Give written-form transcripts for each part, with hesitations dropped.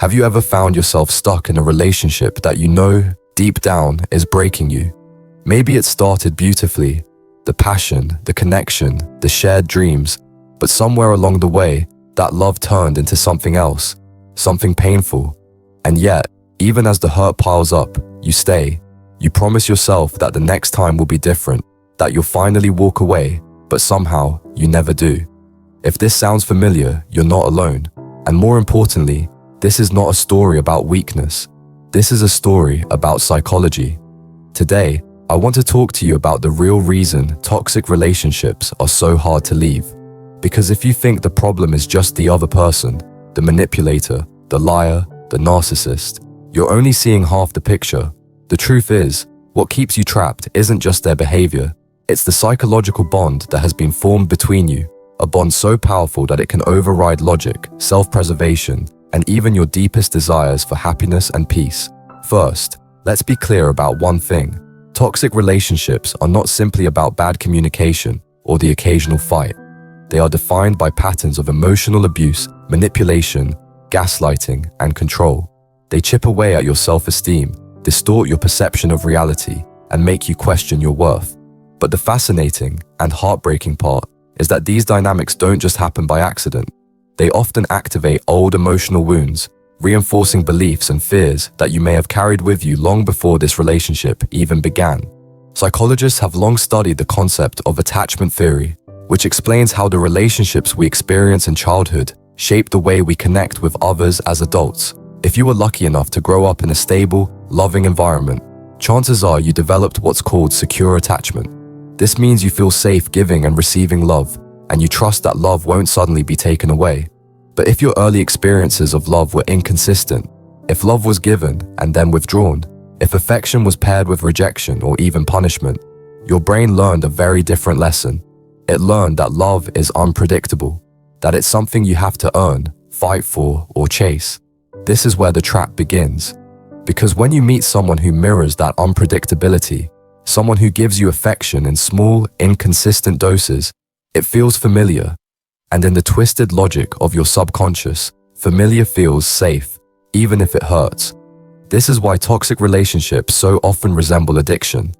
Have you ever found yourself stuck in a relationship that you know, deep down, is breaking you? Maybe it started beautifully, the passion, the connection, the shared dreams, but somewhere along the way, that love turned into something else, something painful. And yet, even as the hurt piles up, you stay. You promise yourself that the next time will be different, that you'll finally walk away, but somehow, you never do. If this sounds familiar, you're not alone. And more importantly, this is not a story about weakness. This is a story about psychology. Today, I want to talk to you about the real reason toxic relationships are so hard to leave. Because if you think the problem is just the other person, the manipulator, the liar, the narcissist, you're only seeing half the picture. The truth is, what keeps you trapped isn't just their behavior. It's the psychological bond that has been formed between you, a bond so powerful that it can override logic, self-preservation, and even your deepest desires for happiness and peace. First, let's be clear about one thing. Toxic relationships are not simply about bad communication or the occasional fight. They are defined by patterns of emotional abuse, manipulation, gaslighting, and control. They chip away at your self-esteem, distort your perception of reality, and make you question your worth. But the fascinating and heartbreaking part is that these dynamics don't just happen by accident. They often activate old emotional wounds, reinforcing beliefs and fears that you may have carried with you long before this relationship even began. Psychologists have long studied the concept of attachment theory, which explains how the relationships we experience in childhood shape the way we connect with others as adults. If you were lucky enough to grow up in a stable, loving environment, chances are you developed what's called secure attachment. This means you feel safe giving and receiving love, and you trust that love won't suddenly be taken away. But if your early experiences of love were inconsistent, if love was given and then withdrawn, if affection was paired with rejection or even punishment, your brain learned a very different lesson. It learned that love is unpredictable, that it's something you have to earn, fight for, or chase. This is where the trap begins. Because when you meet someone who mirrors that unpredictability, someone who gives you affection in small, inconsistent doses, it feels familiar. And in the twisted logic of your subconscious, familiar feels safe, even if it hurts. This is why toxic relationships so often resemble addiction.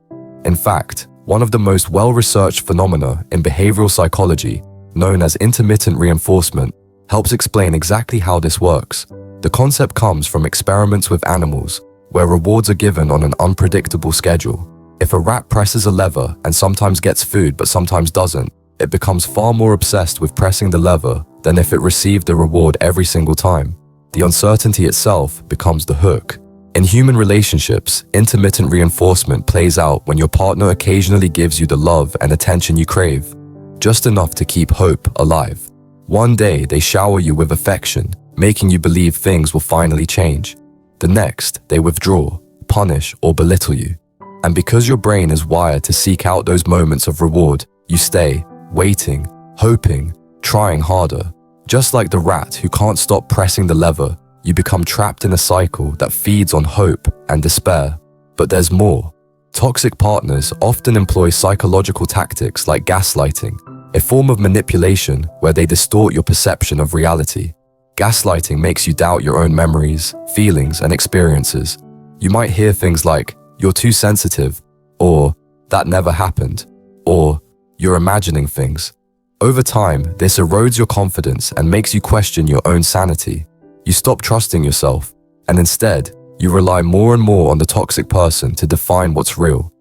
In fact, one of the most well-researched phenomena in behavioral psychology, known as intermittent reinforcement, helps explain exactly how this works. The concept comes from experiments with animals, where rewards are given on an unpredictable schedule. If a rat presses a lever and sometimes gets food but sometimes doesn't, it becomes far more obsessed with pressing the lever than if it received the reward every single time. The uncertainty itself becomes the hook. In human relationships, intermittent reinforcement plays out when your partner occasionally gives you the love and attention you crave, just enough to keep hope alive. One day, they shower you with affection, making you believe things will finally change. The next, they withdraw, punish, or belittle you. And because your brain is wired to seek out those moments of reward, you stay, waiting, hoping, trying harder. Just like the rat who can't stop pressing the lever, you become trapped in a cycle that feeds on hope and despair. But there's more. Toxic partners often employ psychological tactics like gaslighting, a form of manipulation where they distort your perception of reality. Gaslighting makes you doubt your own memories, feelings, and experiences. You might hear things like, "You're too sensitive," or "That never happened," or "You're imagining things." Over time, this erodes your confidence and makes you question your own sanity. You stop trusting yourself, and instead, you rely more and more on the toxic person to define what's real.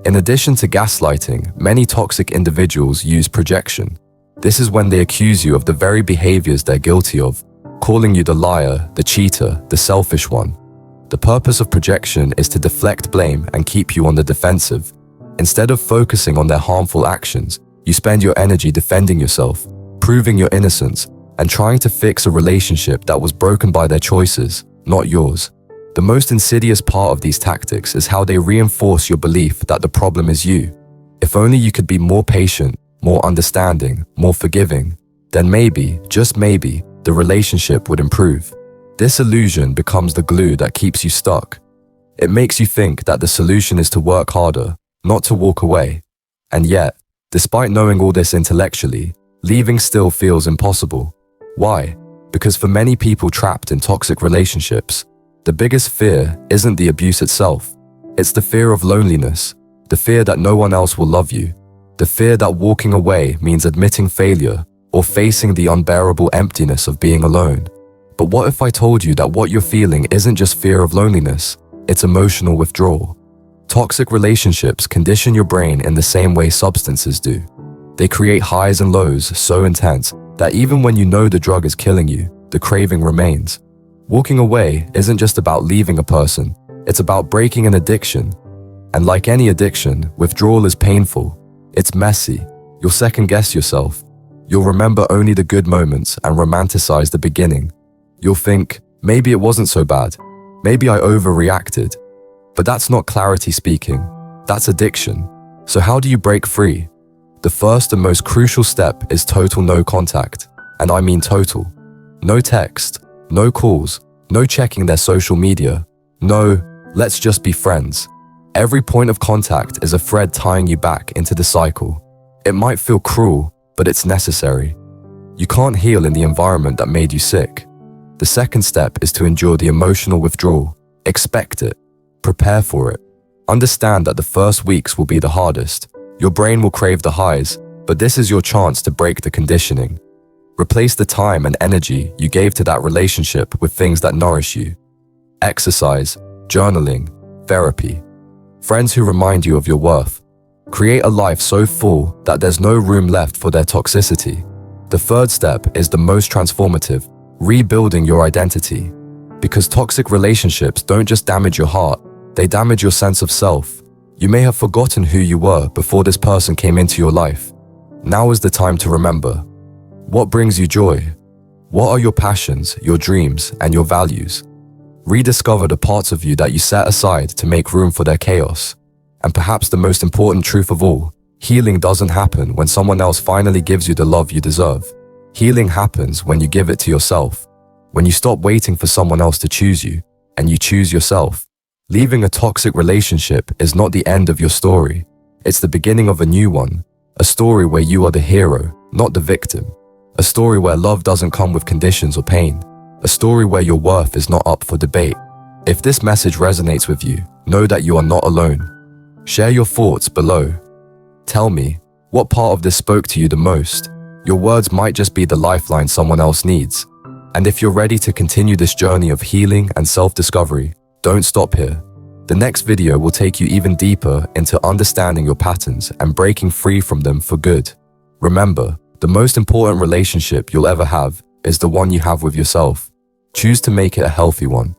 In addition to gaslighting, many toxic individuals use projection. This is when they accuse you of the very behaviors they're guilty of, calling you the liar, the cheater, the selfish one. The purpose of projection is to deflect blame and keep you on the defensive. Instead of focusing on their harmful actions, you spend your energy defending yourself, proving your innocence, and trying to fix a relationship that was broken by their choices, not yours. The most insidious part of these tactics is how they reinforce your belief that the problem is you. If only you could be more patient, more understanding, more forgiving, then maybe, just maybe, the relationship would improve. This illusion becomes the glue that keeps you stuck. It makes you think that the solution is to work harder, not to walk away. And yet, despite knowing all this intellectually, leaving still feels impossible. Why? Because for many people trapped in toxic relationships, the biggest fear isn't the abuse itself. It's the fear of loneliness, the fear that no one else will love you, the fear that walking away means admitting failure or facing the unbearable emptiness of being alone. But what if I told you that what you're feeling isn't just fear of loneliness, it's emotional withdrawal? Toxic relationships condition your brain in the same way substances do. They create highs and lows so intense that even when you know the drug is killing you, the craving remains. Walking away isn't just about leaving a person, it's about breaking an addiction. And like any addiction, withdrawal is painful. It's messy. You'll second-guess yourself. You'll remember only the good moments and romanticize the beginning. You'll think, maybe it wasn't so bad. Maybe I overreacted. But that's not clarity speaking. That's addiction. So how do you break free? The first and most crucial step is total no contact. And I mean total. No text, no calls, no checking their social media. No, let's just be friends. Every point of contact is a thread tying you back into the cycle. It might feel cruel, but it's necessary. You can't heal in the environment that made you sick. The second step is to endure the emotional withdrawal. Expect it. Prepare for it. Understand that the first weeks will be the hardest. Your brain will crave the highs, but this is your chance to break the conditioning. Replace the time and energy you gave to that relationship with things that nourish you. Exercise, journaling, therapy. Friends who remind you of your worth. Create a life so full that there's no room left for their toxicity. The third step is the most transformative, rebuilding your identity. Because toxic relationships don't just damage your heart, they damage your sense of self. You may have forgotten who you were before this person came into your life. Now is the time to remember. What brings you joy? What are your passions, your dreams, and your values? Rediscover the parts of you that you set aside to make room for their chaos. And perhaps the most important truth of all, healing doesn't happen when someone else finally gives you the love you deserve. Healing happens when you give it to yourself. When you stop waiting for someone else to choose you, and you choose yourself. Leaving a toxic relationship is not the end of your story. It's the beginning of a new one. A story where you are the hero, not the victim. A story where love doesn't come with conditions or pain. A story where your worth is not up for debate. If this message resonates with you, know that you are not alone. Share your thoughts below. Tell me, what part of this spoke to you the most? Your words might just be the lifeline someone else needs. And if you're ready to continue this journey of healing and self-discovery, don't stop here. The next video will take you even deeper into understanding your patterns and breaking free from them for good. Remember, the most important relationship you'll ever have is the one you have with yourself. Choose to make it a healthy one.